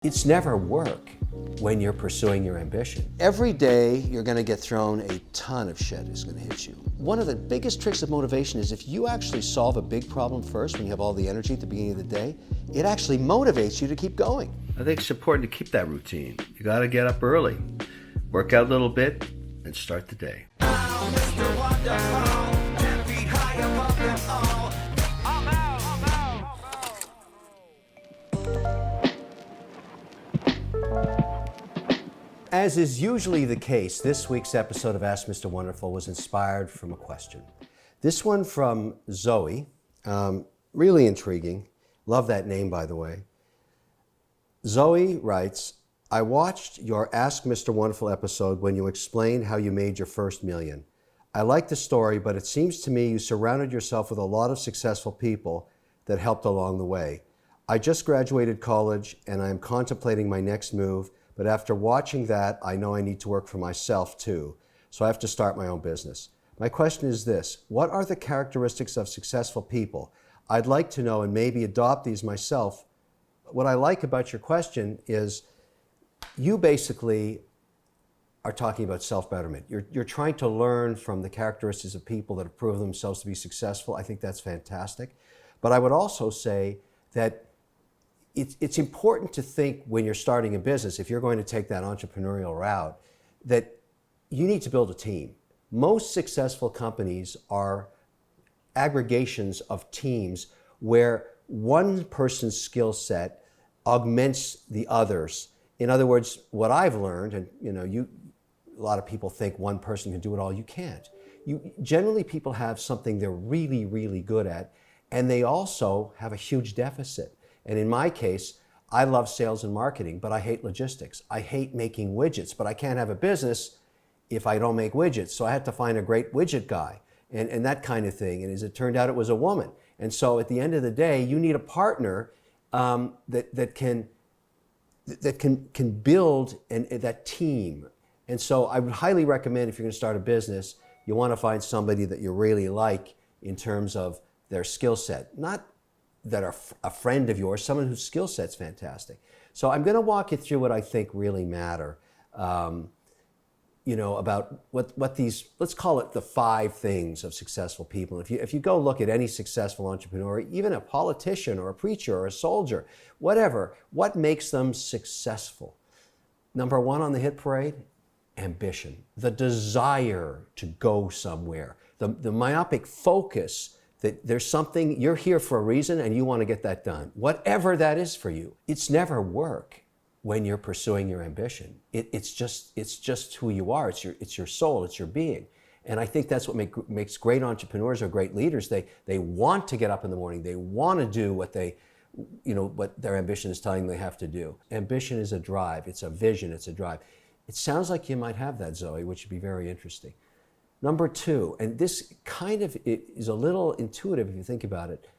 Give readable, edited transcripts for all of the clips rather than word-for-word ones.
It's never work when you're pursuing your ambition. Every day you're going to get thrown a ton of shit is going to hit you. One of the biggest tricks of motivation is if you actually solve a big problem first when you have all the energy at the beginning of the day, it actually motivates you to keep going. I think it's important to keep that routine. You got to get up early, work out a little bit, and start the day. As is usually the case, this week's episode of Ask Mr. Wonderful was inspired from a question. This one from Zoe, really intriguing. Love that name, by the way. Zoe writes, I watched your Ask Mr. Wonderful episode when you explained how you made your first million. I like the story, but it seems to me you surrounded yourself with a lot of successful people that helped along the way. I just graduated college and I am contemplating my next move, but after watching that, I know I need to work for myself too. So I have to start my own business. My question is this: what are the characteristics of successful people? I'd like to know and maybe adopt these myself. What I like about your question is you basically are talking about self-betterment. You're trying to learn from the characteristics of people that have proven themselves to be successful. I think that's fantastic. But I would also say that it's important to think when you're starting a business, if you're going to take that entrepreneurial route, that you need to build a team. Most successful companies are aggregations of teams where one person's skill set augments the others. In other words, what I've learned, and a lot of people think one person can do it all. You can't. Generally, people have something they're really, really good at, and they also have a huge deficit. And in my case, I love sales and marketing, but I hate logistics. I hate making widgets, but I can't have a business if I don't make widgets. So I had to find a great widget guy and that kind of thing. And as it turned out, it was a woman. And so at the end of the day, you need a partner that can build that team. And so I would highly recommend, if you're going to start a business, you want to find somebody that you really like in terms of their skill set. Not that are a friend of yours, someone whose skill set's fantastic. So I'm going to walk you through what I think really matter, about what these, let's call it the 5 things of successful people. If you go look at any successful entrepreneur, even a politician or a preacher or a soldier, whatever, what makes them successful? Number 1 on the hit parade, ambition, the desire to go somewhere, the myopic focus that there's something, you're here for a reason and you want to get that done. Whatever that is for you. It's never work when you're pursuing your ambition. It's just who you are. It's your soul, it's your being. And I think that's what makes great entrepreneurs or great leaders. They want to get up in the morning. They want to do what what their ambition is telling them they have to do. Ambition is a drive. It's a vision. It's a drive. It sounds like you might have that, Zoe, which would be very interesting. Number 2, and this kind of is a little intuitive if you think about it,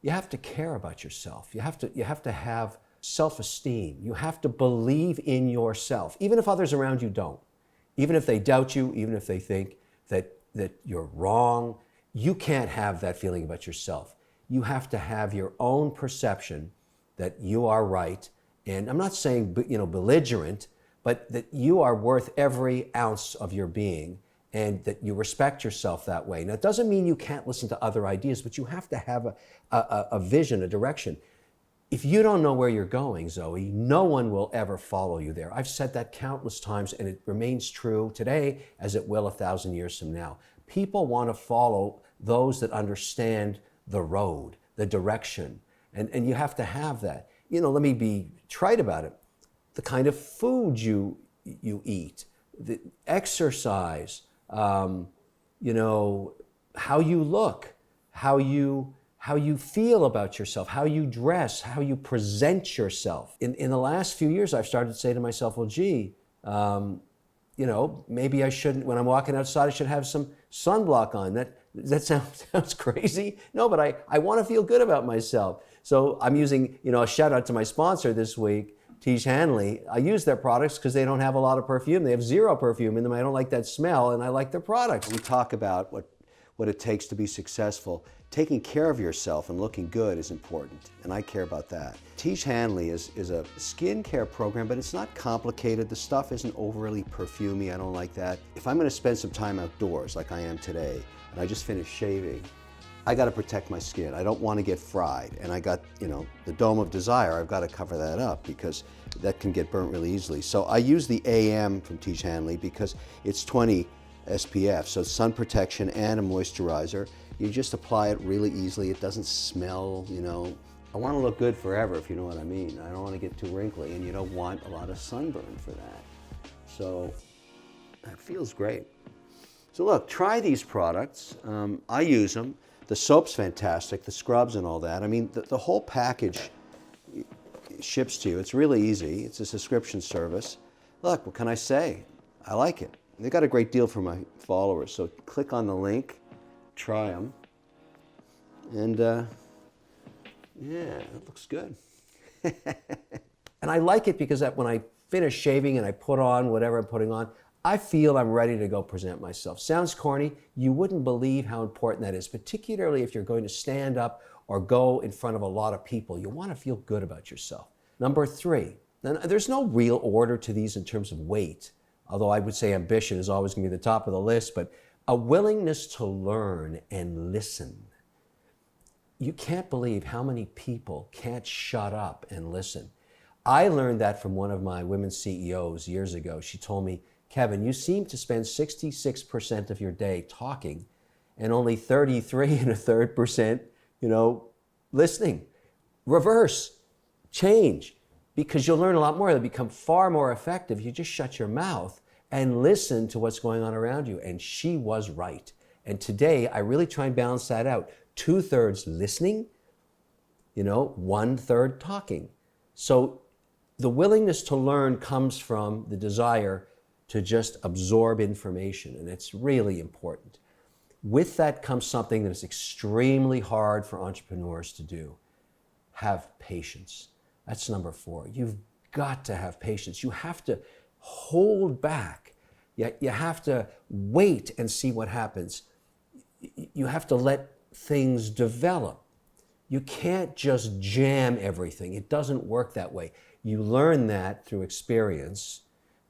you have to care about yourself. You have to have self-esteem. You have to believe in yourself, even if others around you don't. Even if they doubt you, even if they think that you're wrong, you can't have that feeling about yourself. You have to have your own perception that you are right. And I'm not saying belligerent, but that you are worth every ounce of your being, and that you respect yourself that way. Now, it doesn't mean you can't listen to other ideas, but you have to have a vision, a direction. If you don't know where you're going, Zoe, no one will ever follow you there. I've said that countless times, and it remains true today as it will 1,000 years from now. People want to follow those that understand the road, the direction, and you have to have that. Let me be trite about it. The kind of food you eat, the exercise, how you look, how you feel about yourself, how you dress, how you present yourself. In the last few years, I've started to say to myself, well, gee, maybe I shouldn't, when I'm walking outside, I should have some sunblock on. That sounds crazy. No, but I want to feel good about myself. So I'm using, a shout out to my sponsor this week, Tiege Hanley. I use their products because they don't have a lot of perfume. They have 0 perfume in them. I don't like that smell, and I like their products. We talk about what what it takes to be successful, taking care of yourself and looking good is important, and I care about that. Tiege Hanley is a skincare program, but it's not complicated. The stuff isn't overly perfumey. I don't like that. If I'm going to spend some time outdoors like I am today, and I just finished shaving, I got to protect my skin. I don't want to get fried, and I got, the Dome of Desire. I've got to cover that up because that can get burnt really easily. So I use the AM from Tiege Hanley because it's 20 SPF, so sun protection and a moisturizer. You just apply it really easily. It doesn't smell, I want to look good forever, if you know what I mean. I don't want to get too wrinkly, and you don't want a lot of sunburn for that. So that feels great. So look, try these products. I use them. The soap's fantastic, the scrubs and all that. I mean, the whole package ships to you. It's really easy. It's a subscription service. Look, what can I say? I like it. They got a great deal for my followers, so click on the link, try them, and yeah, it looks good. And I like it because when I finish shaving and I put on whatever I'm putting on, I feel I'm ready to go present myself. Sounds corny. You wouldn't believe how important that is, particularly if you're going to stand up or go in front of a lot of people. You want to feel good about yourself. Number 3, now, there's no real order to these in terms of weight, although I would say ambition is always going to be the top of the list, but a willingness to learn and listen. You can't believe how many people can't shut up and listen. I learned that from one of my women CEOs years ago. She told me, Kevin, you seem to spend 66% of your day talking and only 33.33%, listening. Reverse, change, because you'll learn a lot more. You'll become far more effective. You just shut your mouth and listen to what's going on around you. And she was right. And today, I really try and balance that out. 2/3 listening, 1/3 talking. So the willingness to learn comes from the desire to just absorb information, and it's really important. With that comes something that is extremely hard for entrepreneurs to do. Have patience. That's number 4. You've got to have patience. You have to hold back. You have to wait and see what happens. You have to let things develop. You can't just jam everything. It doesn't work that way. You learn that through experience.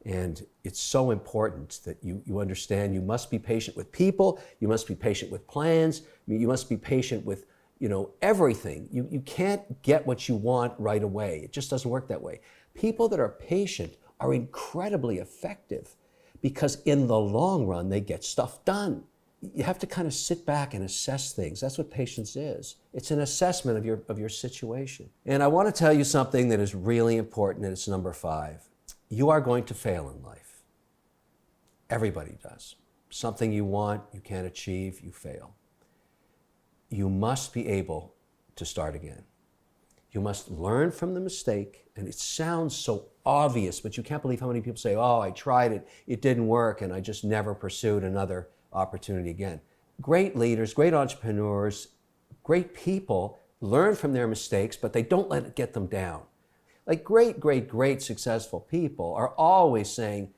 And it's so important that you understand you must be patient with people, you must be patient with plans, you must be patient with everything. You can't get what you want right away. It just doesn't work that way. People that are patient are incredibly effective because in the long run, they get stuff done. You have to kind of sit back and assess things. That's what patience is. It's an assessment of your situation. And I want to tell you something that is really important, and it's number 5. You are going to fail in life. Everybody does. Something you want, you can't achieve, you fail. You must be able to start again. You must learn from the mistake, and it sounds so obvious, but you can't believe how many people say, oh, I tried it, it didn't work, and I just never pursued another opportunity again. Great leaders, great entrepreneurs, great people learn from their mistakes, but they don't let it get them down. Like great successful people are always saying,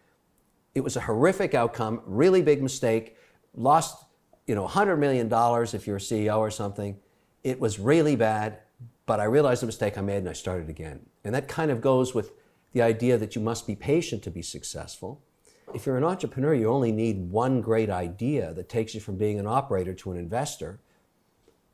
it was a horrific outcome, really big mistake, lost $100 million if you're a CEO or something. It was really bad, but I realized the mistake I made and I started again. And that kind of goes with the idea that you must be patient to be successful. If you're an entrepreneur, you only need one great idea that takes you from being an operator to an investor.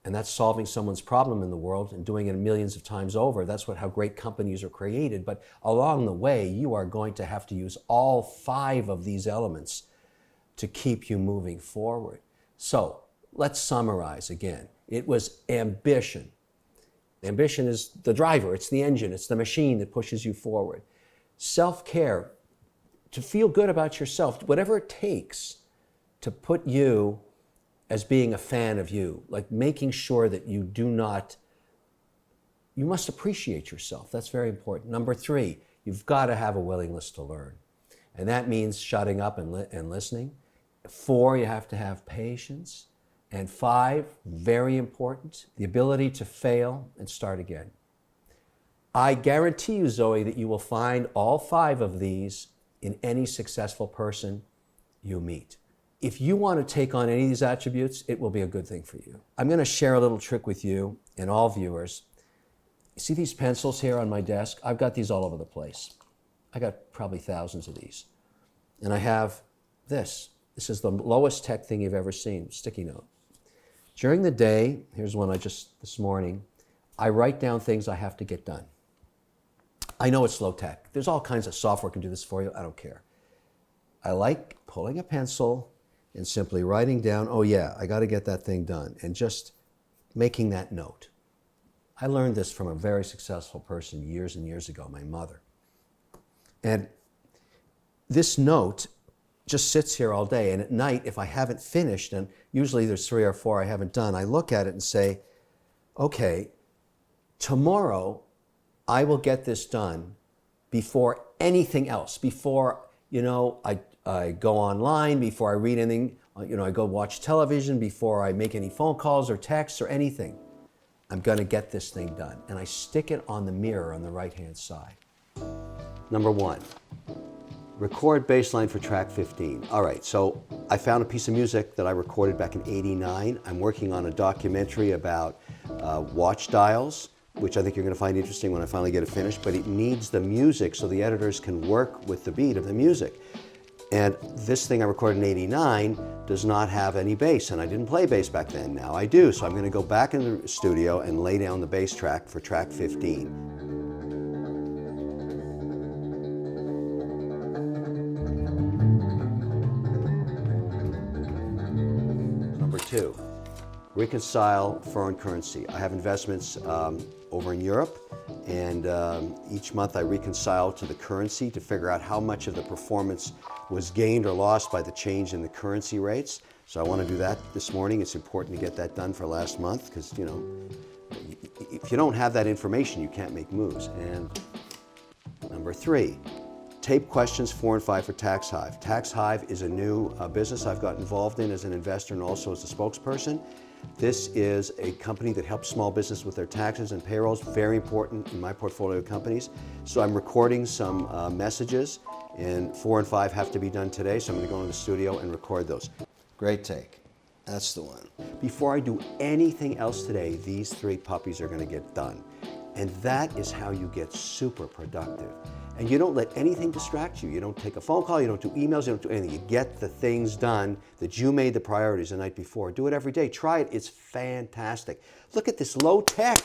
And that's solving someone's problem in the world and doing it millions of times over. That's how great companies are created. But along the way, you are going to have to use all 5 of these elements to keep you moving forward. So let's summarize again. It was ambition. Ambition is the driver, it's the engine, it's the machine that pushes you forward. Self-care, to feel good about yourself, whatever it takes to put you as being a fan of you, like making sure that you must appreciate yourself. That's very important. Number 3, you've got to have a willingness to learn. And that means shutting up and listening. 4, you have to have patience. And 5, very important, the ability to fail and start again. I guarantee you, Zoe, that you will find all 5 of these in any successful person you meet. if you want to take on any of these attributes, it will be a good thing for you. I'm going to share a little trick with you and all viewers. See these pencils here on my desk? I've got these all over the place. I got probably thousands of these. And I have this. This is the lowest tech thing you've ever seen, sticky note. During the day, here's one this morning, I write down things I have to get done. I know it's low tech. There's all kinds of software can do this for you. I don't care. I like pulling a pencil and simply writing down, oh yeah, I got to get that thing done, and just making that note. I learned this from a very successful person years and years ago, my mother. And this note just sits here all day, and at night, if I haven't finished, and usually there's 3 or 4 I haven't done, I look at it and say, okay, tomorrow I will get this done before anything else, before, I go online, before I read anything, I go watch television, before I make any phone calls or texts or anything. I'm going to get this thing done. And I stick it on the mirror on the right-hand side. Number 1, record bass line for track 15. All right, so I found a piece of music that I recorded back in '89. I'm working on a documentary about watch dials, which I think you're going to find interesting when I finally get it finished, but it needs the music so the editors can work with the beat of the music. And this thing I recorded in '89 does not have any bass, and I didn't play bass back then. Now I do, so I'm going to go back in the studio and lay down the bass track for track 15. Number 2, reconcile foreign currency. I have investments over in Europe, and each month I reconcile to the currency to figure out how much of the performance was gained or lost by the change in the currency rates. So I want to do that this morning. It's important to get that done for last month because, if you don't have that information, you can't make moves. And number 3, tape questions 4 and 5 for Tax Hive. Tax Hive is a new business I've got involved in as an investor and also as a spokesperson. This is a company that helps small business with their taxes and payrolls, very important in my portfolio companies. So I'm recording some messages, and 4 and 5 have to be done today, so I'm going to go into the studio and record those. Great take. That's the one. Before I do anything else today, these 3 puppies are going to get done. And that is how you get super productive. And you don't let anything distract you. You don't take a phone call, you don't do emails, you don't do anything. You get the things done that you made the priorities the night before. Do it every day. Try it. It's fantastic. Look at this low tech.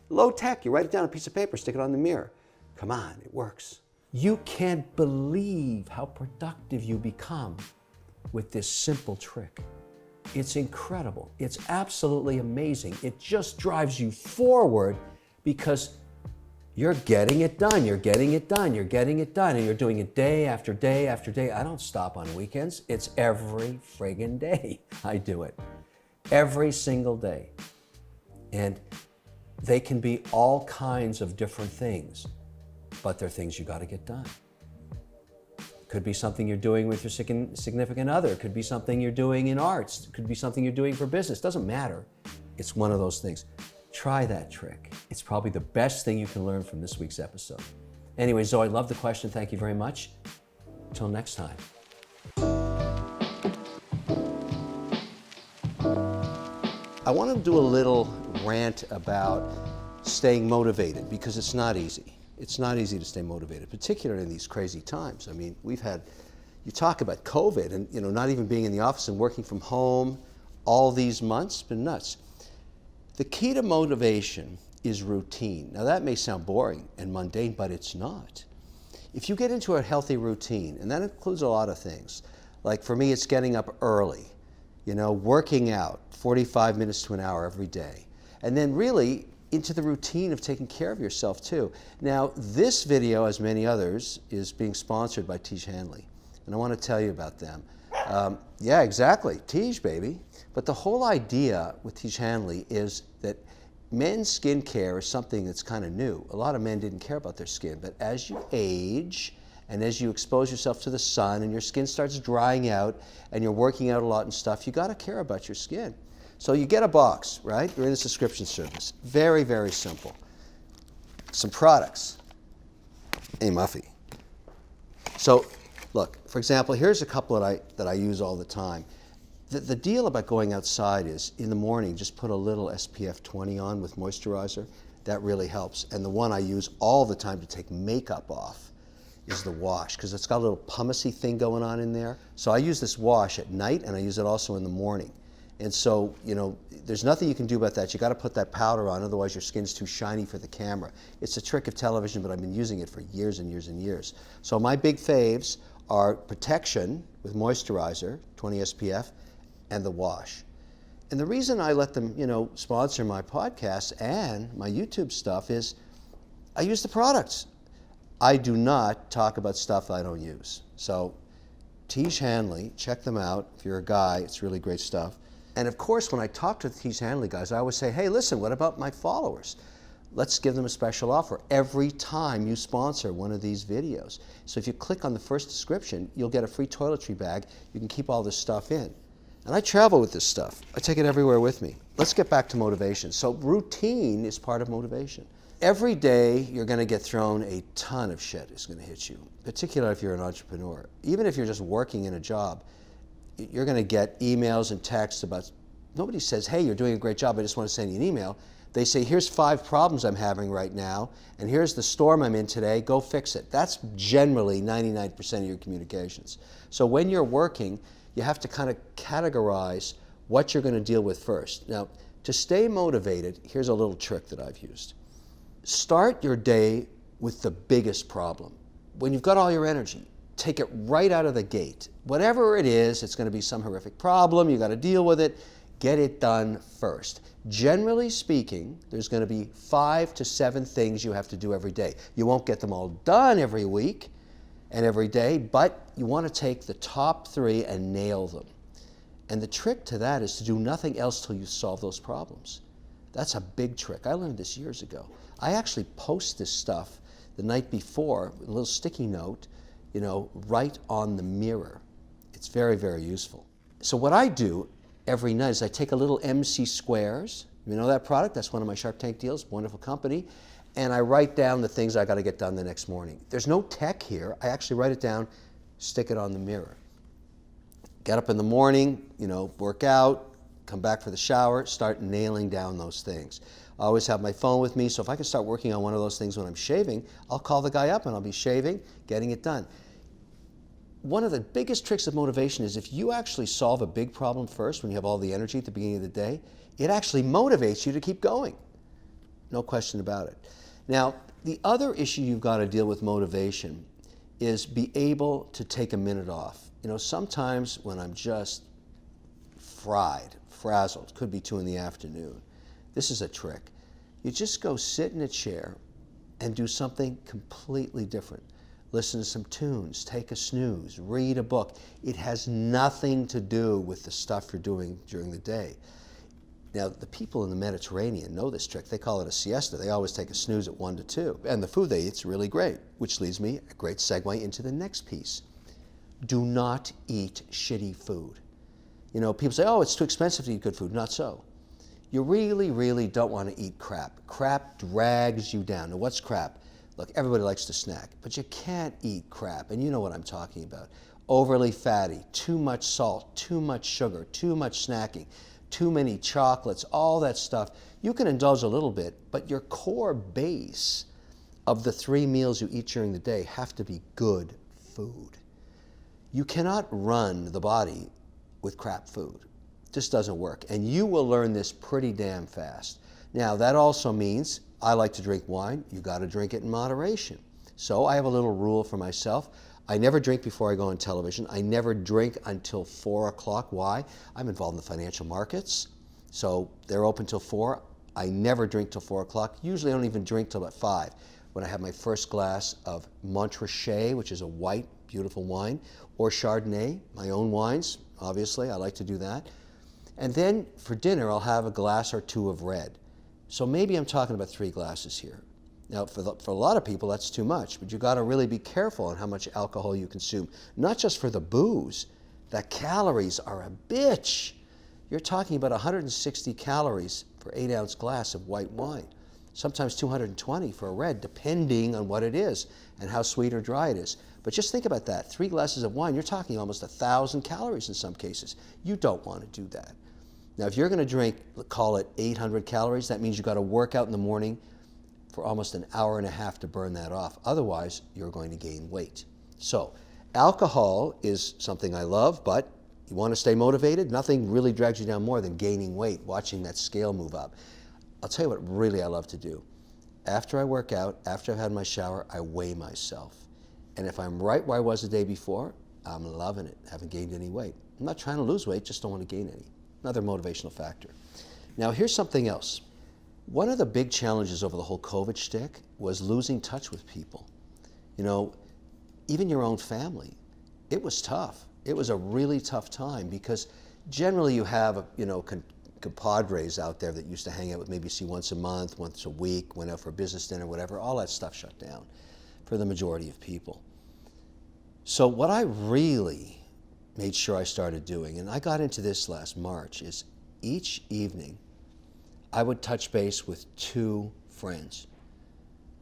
Low tech. You write it down on a piece of paper, stick it on the mirror. Come on, it works. You can't believe how productive you become with this simple trick. It's incredible. It's absolutely amazing. It just drives you forward because you're getting it done, you're getting it done, you're getting it done, and you're doing it day after day after day. I don't stop on weekends. It's every friggin' day I do it. Every single day. And they can be all kinds of different things, but they're things you got to get done. Could be something you're doing with your significant other. Could be something you're doing in arts. Could be something you're doing for business. Doesn't matter. It's one of those things. Try that trick. It's probably the best thing you can learn from this week's episode. Anyway, Zoe, love the question. Thank you very much. Until next time. I want to do a little rant about staying motivated because it's not easy. It's not easy to stay motivated, particularly in these crazy times. I mean, you talk about COVID and, not even being in the office and working from home all these months, it's been nuts. The key to motivation is routine. Now that may sound boring and mundane, but it's not. If you get into a healthy routine, and that includes a lot of things, like for me it's getting up early, working out 45 minutes to an hour every day, and then really into the routine of taking care of yourself too. Now this video, as many others, is being sponsored by Tiege Hanley, and I want to tell you about them. Yeah, exactly, Tiege, baby. But the whole idea with Tiege Hanley is that men's skin care is something that's kind of new. A lot of men didn't care about their skin, but as you age and as you expose yourself to the sun and your skin starts drying out and you're working out a lot and stuff, you got to care about your skin. So you get a box, right? You're in a subscription service. Very, very simple. Some products. Hey, Muffy. So look, for example, here's a couple that I use all the time. The deal about going outside is in the morning, just put a little SPF 20 on with moisturizer. That really helps. And the one I use all the time to take makeup off is the wash, because it's got a little pumicey thing going on in there. So I use this wash at night, and I use it also in the morning. And so, you know, there's nothing you can do about that. You got to put that powder on, otherwise your skin's too shiny for the camera. It's a trick of television, but I've been using it for years and years and years. So my big faves are protection with moisturizer, 20 SPF, and the wash. And the reason I let them, you know, sponsor my podcast and my YouTube stuff is I use the products. I do not talk about stuff I don't use. So Tiege Hanley, check them out. If you're a guy, it's really great stuff. And of course, when I talk to the Tiege Hanley guys, I always say, hey, listen, what about my followers? Let's give them a special offer every time you sponsor one of these videos. So if you click on the first description, you'll get a free toiletry bag. You can keep all this stuff in. And I travel with this stuff. I take it everywhere with me. Let's get back to motivation. So routine is part of motivation. Every day you're going to get thrown a ton of shit is going to hit you, particularly if you're an entrepreneur. Even if you're just working in a job, you're going to get emails and texts about, nobody says, hey, you're doing a great job, I just want to send you an email. They say, here's 5 problems I'm having right now, and here's the storm I'm in today, go fix it. That's generally 99% of your communications. So when you're working, you have to kind of categorize what you're going to deal with first. Now, to stay motivated, here's a little trick that I've used. Start your day with the biggest problem. When you've got all your energy, take it right out of the gate. Whatever it is, it's going to be some horrific problem, you got to deal with it, get it done first. Generally speaking, there's going to be 5 to 7 things you have to do every day. You won't get them all done every week and every day, but you want to take the top 3 and nail them. And the trick to that is to do nothing else till you solve those problems. That's a big trick. I learned this years ago. I actually post this stuff the night before, a little sticky note, you know, right on the mirror. It's very, very useful. So what I do every night is I take a little MC Squares. You know that product? That's one of my Shark Tank deals, wonderful company. And I write down the things I got to get done the next morning. There's no tech here. I actually write it down, stick it on the mirror. Get up in the morning, you know, work out, come back for the shower, start nailing down those things. I always have my phone with me, so if I can start working on one of those things when I'm shaving, I'll call the guy up and I'll be shaving, getting it done. One of the biggest tricks of motivation is if you actually solve a big problem first when you have all the energy at the beginning of the day, it actually motivates you to keep going. No question about it. Now, the other issue you've got to deal with motivation is be able to take a minute off. You know, sometimes when I'm just frazzled, could be 2 in the afternoon, this is a trick. You just go sit in a chair and do something completely different. Listen to some tunes, take a snooze, read a book. It has nothing to do with the stuff you're doing during the day. Now, the people in the Mediterranean know this trick. They call it a siesta. They always take a snooze at 1 to 2. And the food they eat is really great, which leads me a great segue into the next piece. Do not eat shitty food. You know, people say, oh, it's too expensive to eat good food. Not so. You really, really don't want to eat crap. Crap drags you down. Now, what's crap? Look, everybody likes to snack, but you can't eat crap, and you know what I'm talking about. Overly fatty, too much salt, too much sugar, too much snacking, too many chocolates, all that stuff. You can indulge a little bit, but your core base of the 3 meals you eat during the day have to be good food. You cannot run the body with crap food. It just doesn't work, and you will learn this pretty damn fast. Now, that also means I like to drink wine. You got to drink it in moderation. So I have a little rule for myself. I never drink before I go on television. I never drink until 4 o'clock. Why? I'm involved in the financial markets, so they're open till 4. I never drink till 4 o'clock. Usually I don't even drink till at 5 when I have my first glass of Montrachet, which is a white, beautiful wine, or Chardonnay, my own wines, obviously. I like to do that. And then for dinner, I'll have a glass or 2 of red. So maybe I'm talking about 3 glasses here. Now, for a lot of people, that's too much, but you got to really be careful on how much alcohol you consume. Not just for the booze. The calories are a bitch. You're talking about 160 calories for 8-ounce glass of white wine. sometimes 220 for a red, depending on what it is and how sweet or dry it is. But just think about that. 3 glasses of wine, you're talking almost 1,000 calories in some cases. You don't want to do that. Now, if you're going to drink, call it 800 calories, that means you've got to work out in the morning for almost an hour and a half to burn that off. Otherwise, you're going to gain weight. So, alcohol is something I love, but you want to stay motivated? Nothing really drags you down more than gaining weight, watching that scale move up. I'll tell you what really I love to do. After I work out, after I've had my shower, I weigh myself. And if I'm right where I was the day before, I'm loving it. Haven't gained any weight. I'm not trying to lose weight, just don't want to gain any. Another motivational factor. Now here's something else. One of the big challenges over the whole COVID shtick was losing touch with people. You know, even your own family. It was tough. It was a really tough time because generally you have, compadres out there that used to hang out with, maybe see once a month, once a week, went out for a business dinner, whatever. All that stuff shut down for the majority of people. So what I really made sure I started doing, and I got into this last March, is each evening I would touch base with 2 friends.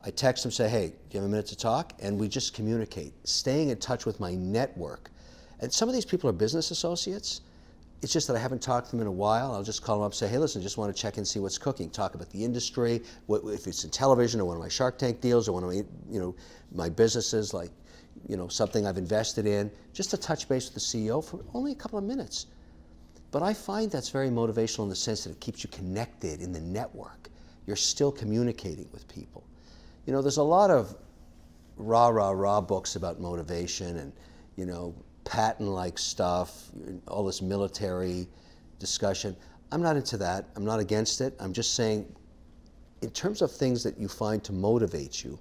I text them, say, hey, do you have a minute to talk? And we just communicate, staying in touch with my network. And some of these people are business associates. It's just that I haven't talked to them in a while. I'll just call them up, say, hey, listen, just want to check and see what's cooking. Talk about the industry, if it's in television or one of my Shark Tank deals or one of my, my businesses, like, something I've invested in, just to touch base with the CEO for only a couple of minutes. But I find that's very motivational in the sense that it keeps you connected in the network. You're still communicating with people. There's a lot of rah books about motivation and, patent-like stuff, all this military discussion. I'm not into that. I'm not against it. I'm just saying, in terms of things that you find to motivate you,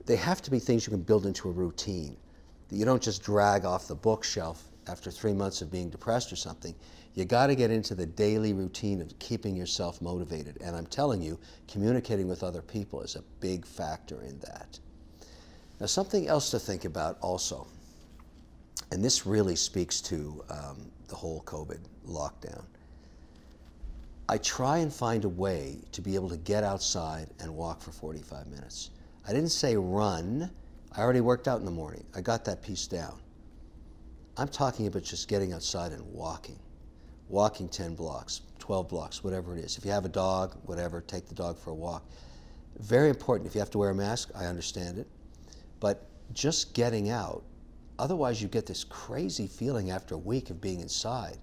they have to be things you can build into a routine, that you don't just drag off the bookshelf after 3 months of being depressed or something. You got to get into the daily routine of keeping yourself motivated. And I'm telling you, communicating with other people is a big factor in that. Now, something else to think about also, and this really speaks to the whole COVID lockdown. I try and find a way to be able to get outside and walk for 45 minutes. I didn't say run. I already worked out in the morning. I got that piece down. I'm talking about just getting outside and walking. Walking 10 blocks, 12 blocks, whatever it is. If you have a dog, whatever, take the dog for a walk. Very important. If you have to wear a mask, I understand it. But just getting out, otherwise you get this crazy feeling after a week of being inside.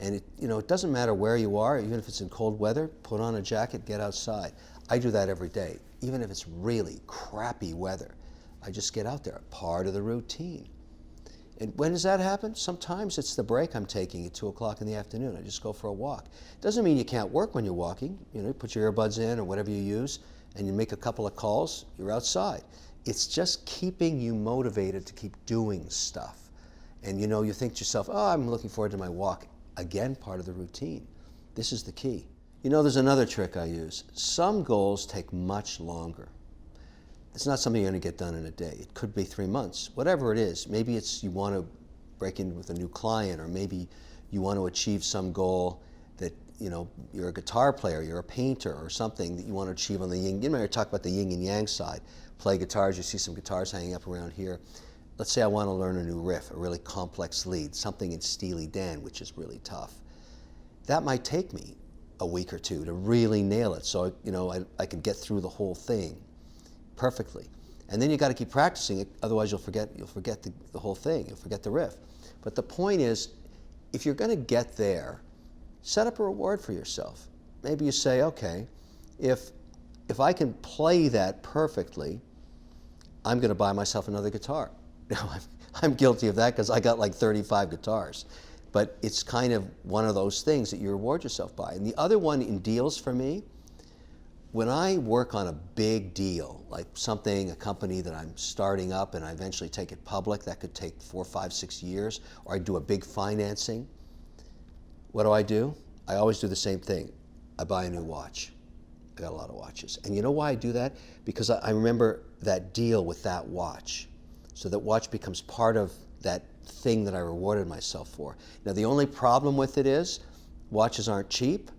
And it doesn't matter where you are, even if it's in cold weather, put on a jacket, get outside. I do that every day, even if it's really crappy weather. I just get out there, part of the routine. And when does that happen? Sometimes it's the break I'm taking at 2 o'clock in the afternoon. I just go for a walk. Doesn't mean you can't work when you're walking. You put your earbuds in or whatever you use, and you make a couple of calls, you're outside. It's just keeping you motivated to keep doing stuff. And you think to yourself, oh, I'm looking forward to my walk. Again, part of the routine. This is the key. There's another trick I use. Some goals take much longer. It's not something you're going to get done in a day. It could be 3 months, whatever it is. Maybe it's you want to break in with a new client, or maybe you want to achieve some goal that, you're a guitar player, you're a painter, or something that you want to achieve on the yin. You might talk about the yin and yang side. Play guitars, you see some guitars hanging up around here. Let's say I want to learn a new riff, a really complex lead, something in Steely Dan, which is really tough. That might take me a week or 2 to really nail it, so I can get through the whole thing perfectly. And then you got to keep practicing it, otherwise you'll forget the whole thing, you'll forget the riff. But the point is, if you're going to get there, set up a reward for yourself. Maybe you say, okay, if I can play that perfectly, I'm going to buy myself another guitar. Now, I'm guilty of that because I got like 35 guitars. But it's kind of one of those things that you reward yourself by. And the other one in deals for me, when I work on a big deal, like a company that I'm starting up and I eventually take it public, that could take 4, 5, 6 years, or I do a big financing, what do? I always do the same thing. I buy a new watch. I got a lot of watches. And you know why I do that? Because I remember that deal with that watch. So that watch becomes part of that thing that I rewarded myself for. Now, the only problem with it is watches aren't cheap,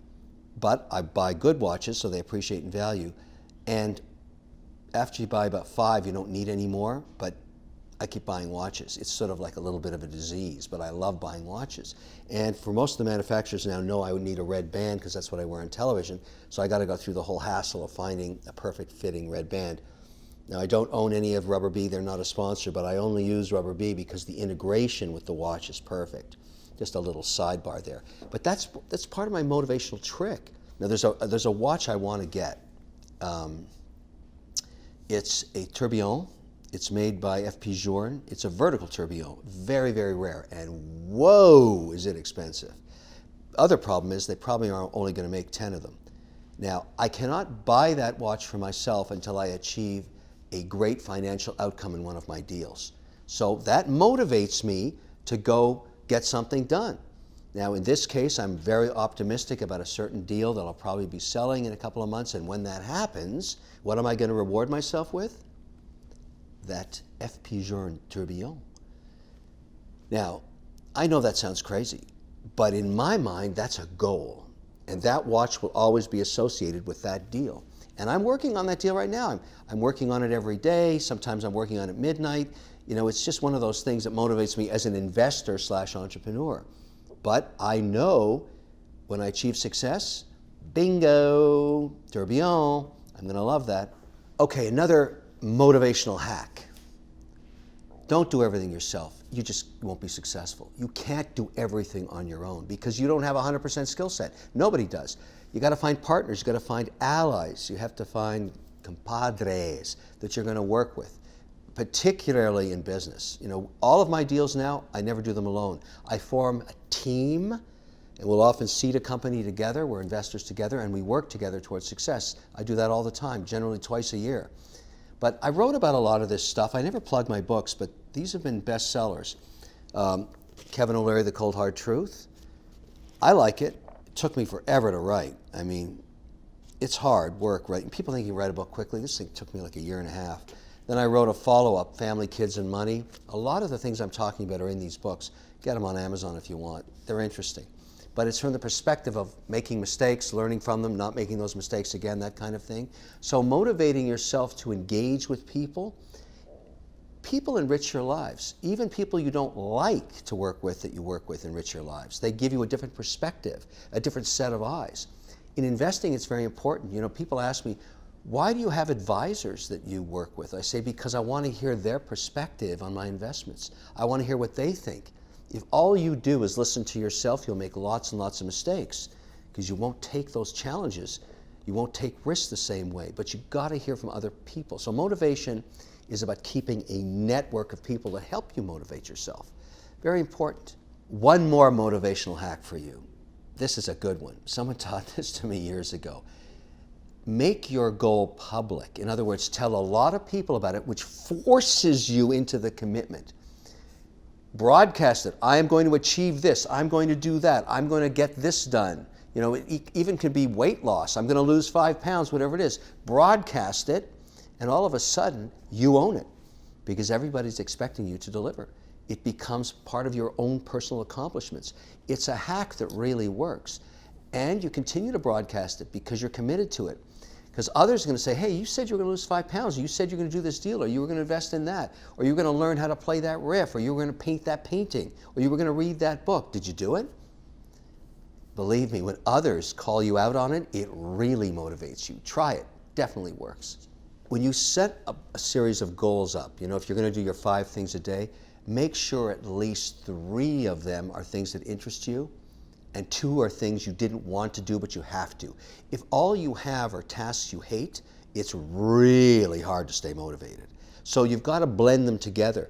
but I buy good watches, so they appreciate in value. And after you buy about 5, you don't need any more, but I keep buying watches. It's sort of like a little bit of a disease, but I love buying watches. And for most of the manufacturers now know I would need a red band because that's what I wear on television, so I got to go through the whole hassle of finding a perfect fitting red band. Now, I don't own any of Rubber Bee. They're not a sponsor, but I only use Rubber Bee because the integration with the watch is perfect. Just a little sidebar there. But that's part of my motivational trick. Now, there's a watch I want to get. It's a tourbillon. It's made by F.P. Journe. It's a vertical tourbillon, very, very rare. And whoa, is it expensive. Other problem is they probably are only going to make 10 of them. Now, I cannot buy that watch for myself until I achieve a great financial outcome in one of my deals. So that motivates me to go get something done. Now, in this case, I'm very optimistic about a certain deal that I'll probably be selling in a couple of months. And when that happens, what am I going to reward myself with? That F.P. Journe tourbillon. Now, I know that sounds crazy, but in my mind, that's a goal. And that watch will always be associated with that deal. And I'm working on that deal right now. I'm working on it every day. Sometimes I'm working on it midnight. You know, it's just one of those things that motivates me as an investor / entrepreneur. But I know when I achieve success, bingo, tourbillon, I'm going to love that. Okay, another motivational hack. Don't do everything yourself. You just won't be successful. You can't do everything on your own because you don't have a 100% skill set. Nobody does. You got to find partners. You got to find allies. You have to find compadres that you're going to work with, particularly in business. You know, all of my deals now, I never do them alone. I form a team, and we'll often seed a company together. We're investors together, and we work together towards success. I do that all the time, generally twice a year. But I wrote about a lot of this stuff. I never plug my books, but these have been bestsellers. Kevin O'Leary, The Cold Hard Truth. I like it. It took me forever to write. I mean, it's hard work writing. People think you write a book quickly. This thing took me like a year and a half. Then I wrote a follow-up, Family, Kids, and Money. A lot of the things I'm talking about are in these books. Get them on Amazon if you want. They're interesting. But it's from the perspective of making mistakes, learning from them, not making those mistakes again, that kind of thing. So motivating yourself to engage with people. People enrich your lives. Even people you don't like to work with that you work with enrich your lives. They give you a different perspective, a different set of eyes. In investing, it's very important. You know, people ask me, why do you have advisors that you work with? I say, because I want to hear their perspective on my investments. I want to hear what they think. If all you do is listen to yourself, you'll make lots and lots of mistakes because you won't take those challenges. You won't take risks the same way, but you've got to hear from other people. So motivation is about keeping a network of people that help you motivate yourself. Very important. One more motivational hack for you. This is a good one. Someone taught this to me years ago. Make your goal public. In other words, tell a lot of people about it, which forces you into the commitment. Broadcast it. I am going to achieve this. I'm going to do that. I'm going to get this done. You know, it even could be weight loss. I'm going to lose 5 pounds, whatever it is. Broadcast it, and all of a sudden, you own it because everybody's expecting you to deliver. It becomes part of your own personal accomplishments. It's a hack that really works. And you continue to broadcast it because you're committed to it. Because others are going to say, hey, you said you were going to lose 5 pounds, or you said you're going to do this deal, or you were going to invest in that, or you were going to learn how to play that riff, or you were going to paint that painting, or you were going to read that book. Did you do it? Believe me, when others call you out on it, it really motivates you. Try it. Definitely works. When you set a series of goals up, you know, if you're going to do your 5 things a day, make sure at least 3 of them are things that interest you, and 2 are things you didn't want to do but you have to. If all you have are tasks you hate, it's really hard to stay motivated. So you've got to blend them together.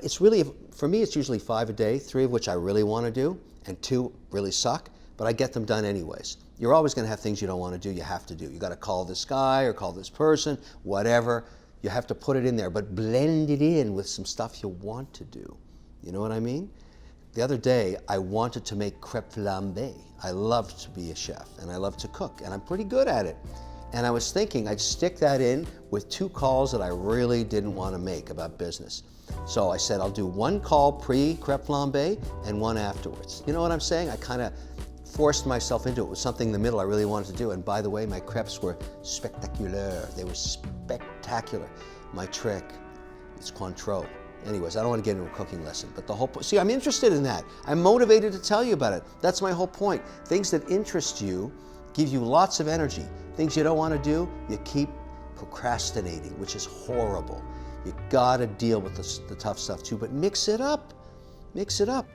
It's really, for me, it's usually 5 a day, 3 of which I really want to do, and 2 really suck, but I get them done anyways. You're always going to have things you don't want to do, you have to do. You got to call this guy or call this person, whatever. You have to put it in there, but blend it in with some stuff you want to do. You know what I mean? The other day, I wanted to make crêpe flambée. I love to be a chef, and I love to cook, and I'm pretty good at it. And I was thinking I'd stick that in with 2 calls that I really didn't want to make about business. So I said I'll do 1 call pre-crêpe flambée and 1 afterwards. You know what I'm saying? I kind of forced myself into it. It was something in the middle I really wanted to do. And by the way, my crepes were spectaculaire. They were spectacular. My trick is Cointreau. Anyways, I don't want to get into a cooking lesson, but the whole point, see, I'm interested in that. I'm motivated to tell you about it. That's my whole point. Things that interest you give you lots of energy. Things you don't want to do, you keep procrastinating, which is horrible. You gotta deal with the tough stuff too, but mix it up. Mix it up.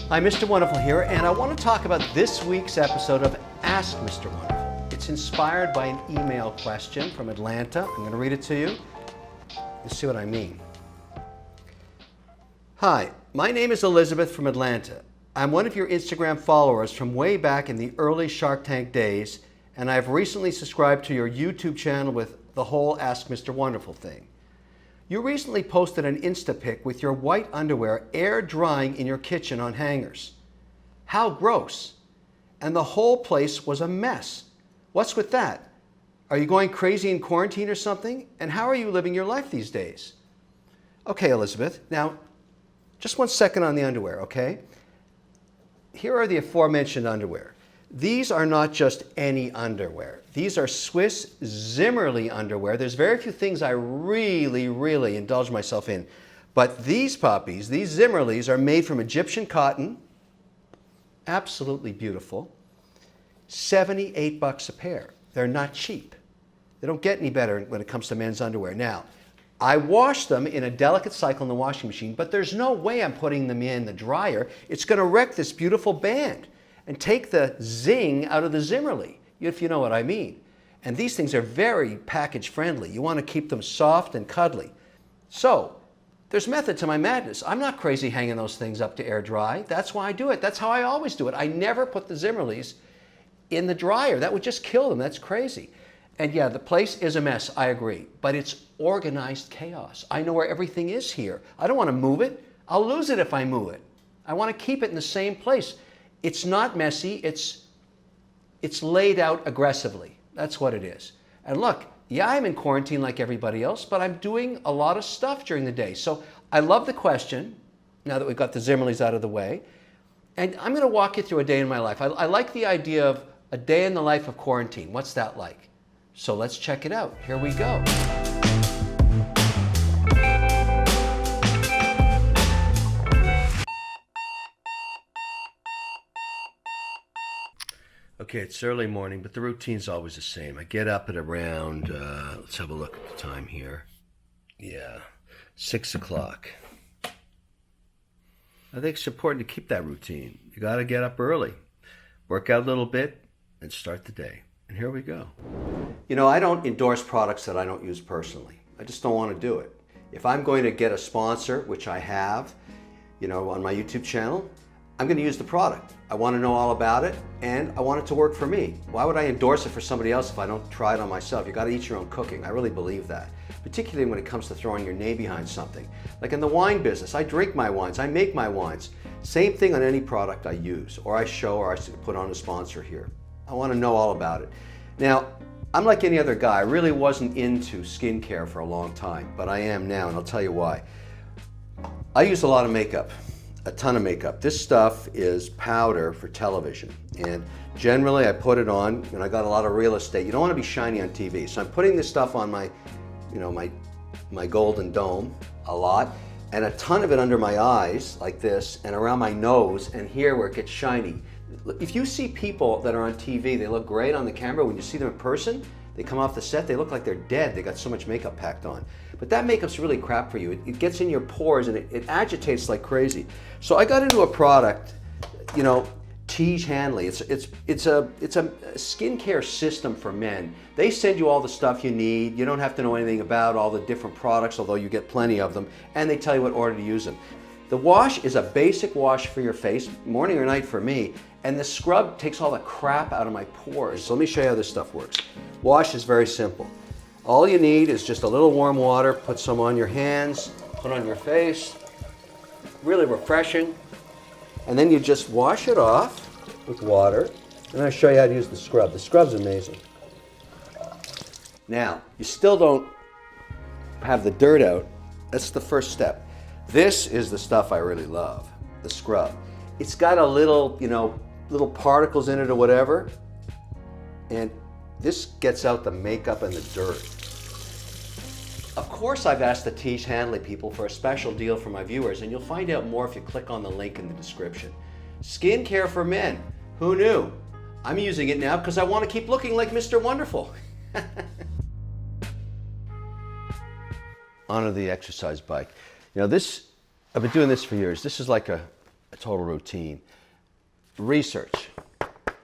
Hi, Mr. Wonderful here, and I want to talk about this week's episode of Ask Mr. Wonderful. It's inspired by an email question from Atlanta. I'm going to read it to you. You'll see what I mean. Hi, my name is Elizabeth from Atlanta. I'm one of your Instagram followers from way back in the early Shark Tank days, and I've recently subscribed to your YouTube channel with the whole Ask Mr. Wonderful thing. You recently posted an Insta pic with your white underwear air drying in your kitchen on hangers. How gross. And the whole place was a mess. What's with that? Are you going crazy in quarantine or something? And how are you living your life these days? Okay, Elizabeth, now just 1 second on the underwear, okay? Here are the aforementioned underwear. These are not just any underwear. These are Swiss Zimmerli underwear. There's very few things I really indulge myself in. But these puppies, these Zimmerlis, are made from Egyptian cotton. Absolutely beautiful. $78 a pair. They're not cheap. They don't get any better when it comes to men's underwear. Now, I wash them in a delicate cycle in the washing machine, but there's no way I'm putting them in the dryer. It's going to wreck this beautiful band and take the zing out of the Zimmerli, if you know what I mean. And these things are very package friendly. You want to keep them soft and cuddly. So, there's method to my madness. I'm not crazy hanging those things up to air dry. That's why I do it. That's how I always do it. I never put the Zimmerlis in the dryer. That would just kill them. That's crazy. And yeah, the place is a mess, I agree, but it's organized chaos. I know where everything is here. I don't want to move it. I'll lose it if I move it. I want to keep it in the same place. It's not messy, it's laid out aggressively. That's what it is. And look, yeah, I'm in quarantine like everybody else, but I'm doing a lot of stuff during the day. So I love the question, now that we've got the Zimmerlis out of the way. And I'm going to walk you through a day in my life. I like the idea of a day in the life of quarantine. What's that like? So let's check it out. Here we go. Okay, it's early morning, but the routine's always the same. I get up at around, let's have a look at the time here. Yeah, 6 o'clock. I think it's important to keep that routine. You got to get up early, work out a little bit, and start the day. And here we go. You know, I don't endorse products that I don't use personally. I just don't want to do it. If I'm going to get a sponsor, which I have, you know, on my YouTube channel, I'm going to use the product. I want to know all about it, and I want it to work for me. Why would I endorse it for somebody else if I don't try it on myself? You got to eat your own cooking. I really believe that, particularly when it comes to throwing your name behind something. Like in the wine business, I drink my wines, I make my wines. Same thing on any product I use, or I show, or I put on a sponsor here. I want to know all about it. Now, I'm like any other guy. I really wasn't into skincare for a long time, but I am now, and I'll tell you why. I use a lot of makeup. A ton of makeup. This stuff is powder for television, and generally I put it on, and I got a lot of real estate. You don't want to be shiny on TV, so I'm putting this stuff on my, you know, my golden dome a lot, and a ton of it under my eyes like this, and around my nose, and here where it gets shiny. If you see people that are on TV, they look great on the camera. When you see them in person, they come off the set, they look like they're dead. They got so much makeup packed on. But that makeup's really crap for you. It gets in your pores and it agitates like crazy. So I got into a product, you know, Tige Hanley. It's a skincare system for men. They send you all the stuff you need. You don't have to know anything about all the different products, although you get plenty of them, and they tell you what order to use them. The wash is a basic wash for your face, morning or night for me, and the scrub takes all the crap out of my pores. So let me show you how this stuff works. Wash is very simple. All you need is just a little warm water, put some on your hands, put on your face, really refreshing, and then you just wash it off with water, and I'll show you how to use the scrub. The scrub's amazing. Now, you still don't have the dirt out. That's the first step. This is the stuff I really love, the scrub. It's got a little, little particles in it or whatever, and this gets out the makeup and the dirt. Of course, I've asked the Tiege Hanley people for a special deal for my viewers, and you'll find out more if you click on the link in the description. Skincare for men. Who knew? I'm using it now because I want to keep looking like Mr. Wonderful. Onto the exercise bike. I've been doing this for years. This is like a total routine. Research.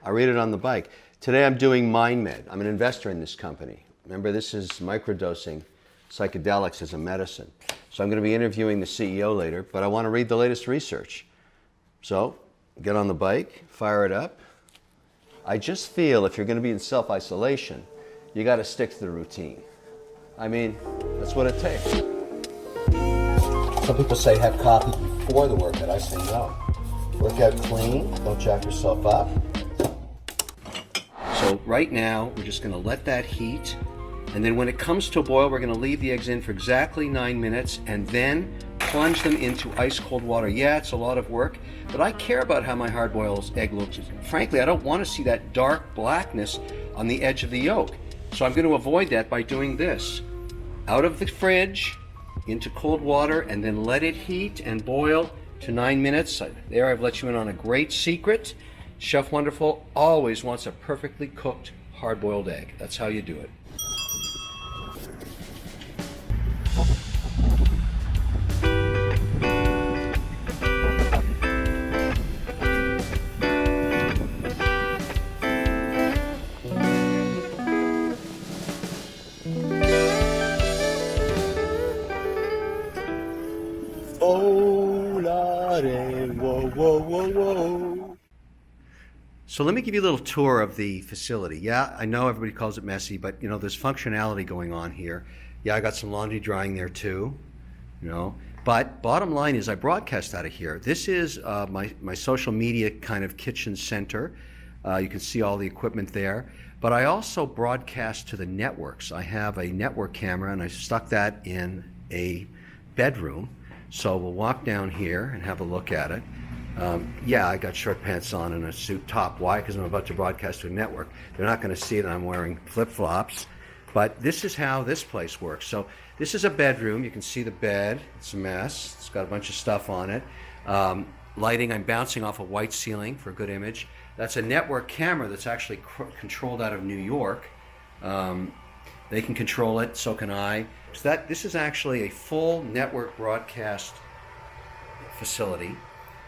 I read it on the bike. Today I'm doing MindMed. I'm an investor in this company. Remember, this is microdosing psychedelics as a medicine. So I'm going to be interviewing the CEO later, but I want to read the latest research. So get on the bike, fire it up. I just feel if you're going to be in self-isolation, you got to stick to the routine. I mean, that's what it takes. Some people say have coffee before the workout. I say no. Work out clean, don't jack yourself up. So right now, we're just going to let that heat. And then when it comes to a boil, we're going to leave the eggs in for exactly 9 minutes and then plunge them into ice cold water. Yeah, it's a lot of work, but I care about how my hard-boiled egg looks. Frankly, I don't want to see that dark blackness on the edge of the yolk. So I'm going to avoid that by doing this. Out of the fridge, into cold water, and then let it heat and boil to 9 minutes. There, I've let you in on a great secret. Chef Wonderful always wants a perfectly cooked hard-boiled egg. That's how you do it. So let me give you a little tour of the facility. Yeah, I know everybody calls it messy, but there's functionality going on here. Yeah, I got some laundry drying there too, But bottom line is I broadcast out of here. This is my social media kind of kitchen center. You can see all the equipment there. But I also broadcast to the networks. I have a network camera and I stuck that in a bedroom. So we'll walk down here and have a look at it. Yeah, I got short pants on and a suit top. Why? Because I'm about to broadcast to a network. They're not going to see that I'm wearing flip-flops. But this is how this place works. So this is a bedroom. You can see the bed. It's a mess. It's got a bunch of stuff on it. Lighting, I'm bouncing off a white ceiling for a good image. That's a network camera that's actually controlled out of New York. They can control it, so can I. So this is actually a full network broadcast facility.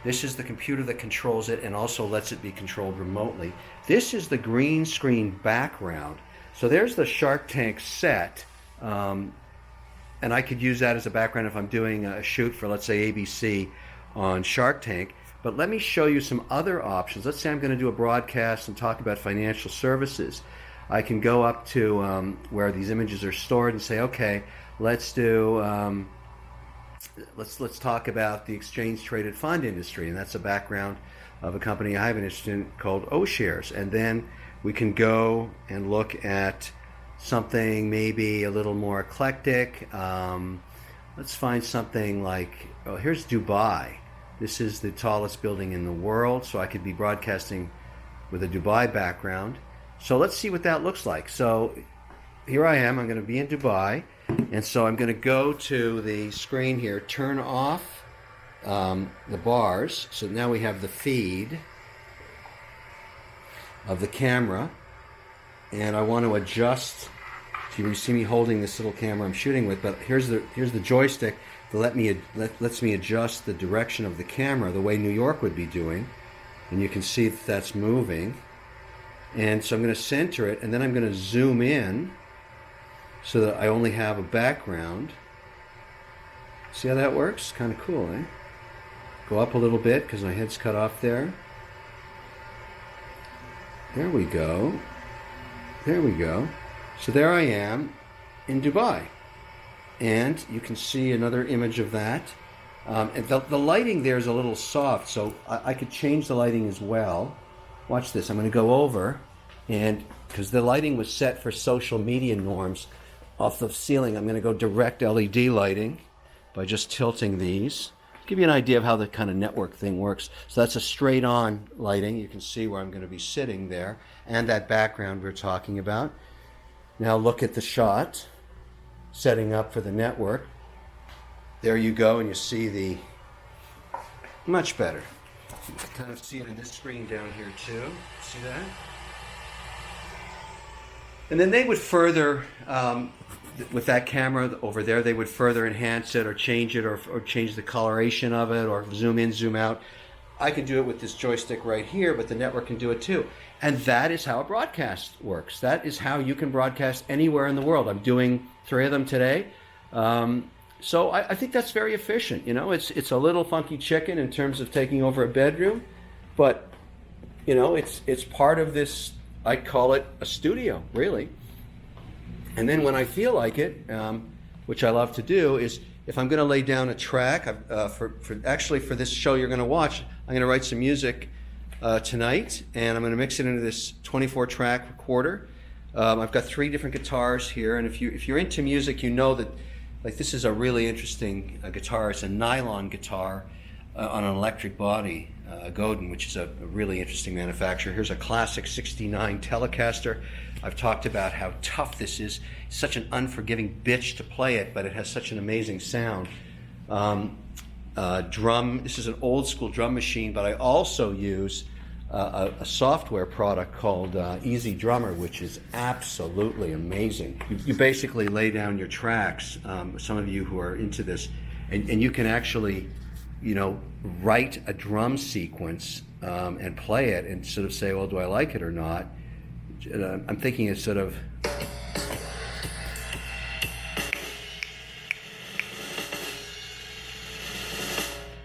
This is the computer that controls it and also lets it be controlled remotely. This is the green screen background. So there's the Shark Tank set, and I could use that as a background if I'm doing a shoot for, let's say, ABC on Shark Tank. But let me show you some other options. Let's say I'm going to do a broadcast and talk about financial services. I can go up to where these images are stored and say, okay, let's do... Let's talk about the exchange-traded fund industry, and that's a background of a company I have an interest in called O-Shares. And then we can go and look at something maybe a little more eclectic. Let's find something like, oh, here's Dubai. This is the tallest building in the world, so I could be broadcasting with a Dubai background. So let's see what that looks like. So here I am. I'm going to be in Dubai. And so I'm going to go to the screen here, turn off the bars. So now we have the feed of the camera. And I want to adjust. So you see me holding this little camera I'm shooting with, but here's the joystick that lets me adjust the direction of the camera the way New York would be doing. And you can see that that's moving. And so I'm going to center it, and then I'm going to zoom in so that I only have a background. See how that works? Kind of cool, eh? Go up a little bit because my head's cut off there. There we go. There we go. So there I am in Dubai. And you can see another image of that. And the lighting there is a little soft, so I could change the lighting as well. Watch this. I'm going to go over, and because the lighting was set for social media norms, off the ceiling, I'm going to go direct LED lighting. by just tilting these. Give you an idea of how the kind of network thing works. So that's a straight on lighting. You can see where I'm going to be sitting there and that background we're talking about. Now look at the shot, setting up for the network. There you go, and you see the, much better. You can kind of see it in this screen down here too. See that? And then they would further, with that camera over there, they would further enhance it or change it or change the coloration of it or zoom in, zoom out. I can do it with this joystick right here, but the network can do it too. And that is how a broadcast works. That is how you can broadcast anywhere in the world. I'm doing 3 of them today. So I think that's very efficient. You know, it's a little funky chicken in terms of taking over a bedroom, but you know, it's part of this. I call it a studio, really. And then when I feel like it, which I love to do, is if I'm going to lay down a track, for this show you're going to watch, I'm going to write some music tonight, and I'm going to mix it into this 24-track recorder. I've got 3 different guitars here, and if you're into music, you know that like this is a really interesting guitar. It's a nylon guitar on an electric body, Godin, which is a really interesting manufacturer. Here's a classic '69 Telecaster. I've talked about how tough this is. It's such an unforgiving bitch to play it, but it has such an amazing sound. Drum. This is an old school drum machine, but I also use a software product called Easy Drummer, which is absolutely amazing. You basically lay down your tracks. Some of you who are into this, and you can actually, you know, write a drum sequence and play it and sort of say, well, do I like it or not? I'm thinking it's sort of,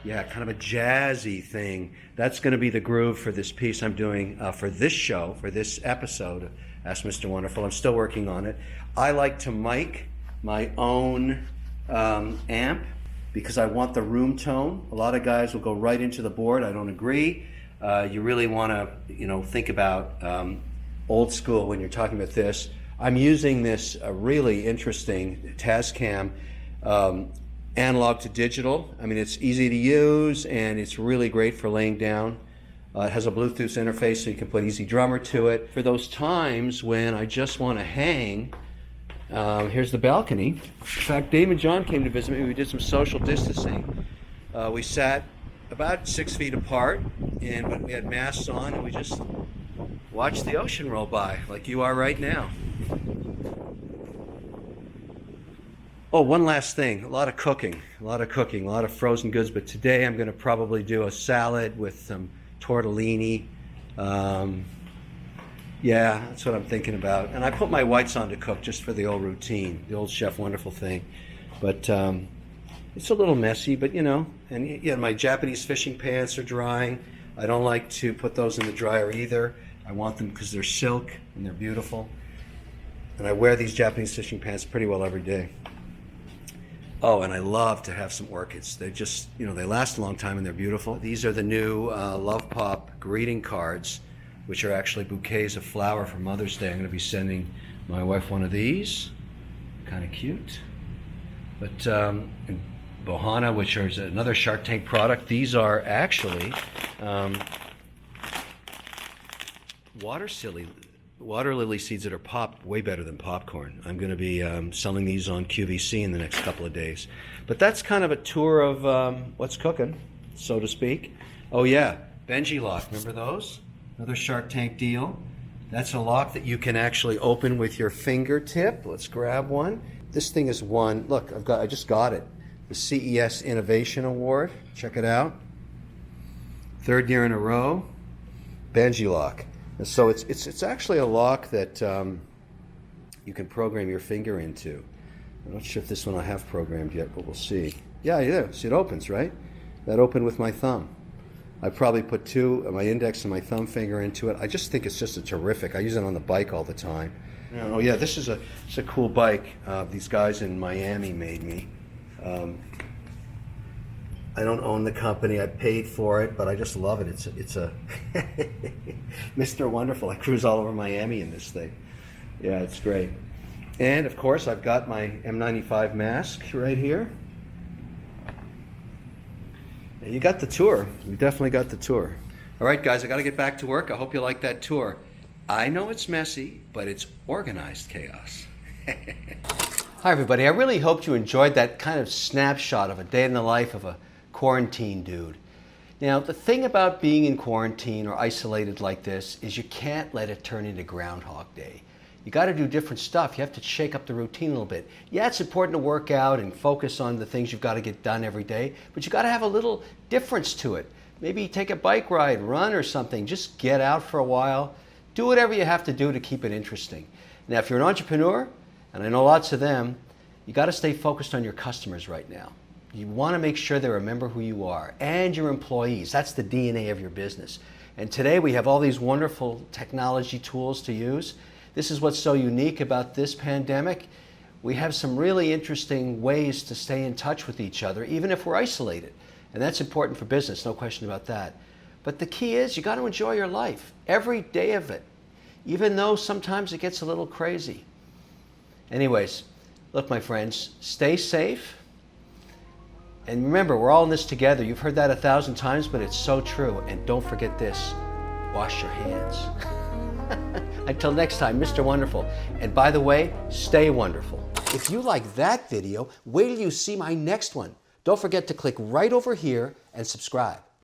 yeah, kind of a jazzy thing. That's going to be the groove for this piece I'm doing for this show, for this episode of Ask Mr. Wonderful. I'm still working on it. I like to mic my own amp because I want the room tone. A lot of guys will go right into the board. I don't agree. You really want to, you know, think about old school when you're talking about this. I'm using this really interesting Tascam analog to digital. I mean, it's easy to use and it's really great for laying down. It has a Bluetooth interface so you can put Easy Drummer to it. For those times when I just want to hang, here's the balcony. In fact, Dave and John came to visit me. We did some social distancing. We sat about 6 feet apart, but we had masks on, and we just watched the ocean roll by like you are right now. Oh, one last thing. A lot of cooking, a lot of frozen goods. But today I'm going to probably do a salad with some tortellini. Yeah, that's what I'm thinking about. And I put my whites on to cook just for the old routine, the old Chef Wonderful thing. But it's a little messy, but you know. And yeah, my Japanese fishing pants are drying. I don't like to put those in the dryer either. I want them because they're silk and they're beautiful. And I wear these Japanese fishing pants pretty well every day. Oh, and I love to have some orchids. They just, you know, they last a long time and they're beautiful. These are the new Love Pop greeting cards, which are actually bouquets of flower for Mother's Day. I'm going to be sending my wife one of these. Kind of cute. But and Bohana, which is another Shark Tank product. These are actually water lily seeds that are popped way better than popcorn. I'm going to be selling these on QVC in the next couple of days. But that's kind of a tour of what's cooking, so to speak. Oh yeah, Benji lock. Remember those? Another Shark Tank deal. That's a lock that you can actually open with your fingertip. Let's grab one. This thing is one. Look, I just got it. The CES Innovation Award. Check it out. 3rd year in a row. Benji lock. And so it's actually a lock that you can program your finger into. I'm not sure if this one I have programmed yet, but we'll see. Yeah. See, it opens, right? That opened with my thumb. I probably put my index and my thumb finger into it. I just think it's just a terrific. I use it on the bike all the time. Oh yeah, this is a cool bike. These guys in Miami made me. I don't own the company. I paid for it, but I just love it. It's a Mr. Wonderful. I cruise all over Miami in this thing. Yeah, it's great. And of course, I've got my M95 mask right here. You got the tour. You definitely got the tour. All right, guys, I got to get back to work. I hope you like that tour. I know it's messy, but it's organized chaos. Hi, everybody. I really hoped you enjoyed that kind of snapshot of a day in the life of a quarantine dude. Now, the thing about being in quarantine or isolated like this is you can't let it turn into Groundhog Day. You got to do different stuff. You have to shake up the routine a little bit. Yeah, it's important to work out and focus on the things you've got to get done every day, but you got to have a little difference to it. Maybe take a bike ride, run or something. Just get out for a while. Do whatever you have to do to keep it interesting. Now, if you're an entrepreneur, and I know lots of them, you got to stay focused on your customers right now. You want to make sure they remember who you are and your employees. That's the DNA of your business. And today we have all these wonderful technology tools to use. This is what's so unique about this pandemic. We have some really interesting ways to stay in touch with each other, even if we're isolated. And that's important for business, no question about that. But the key is you got to enjoy your life, every day of it, even though sometimes it gets a little crazy. Anyways, look, my friends, stay safe. And remember, we're all in this together. You've heard that 1,000 times, but it's so true. And don't forget this, wash your hands. Until next time, Mr. Wonderful. And by the way, stay wonderful. If you like that video, wait till you see my next one. Don't forget to click right over here and subscribe.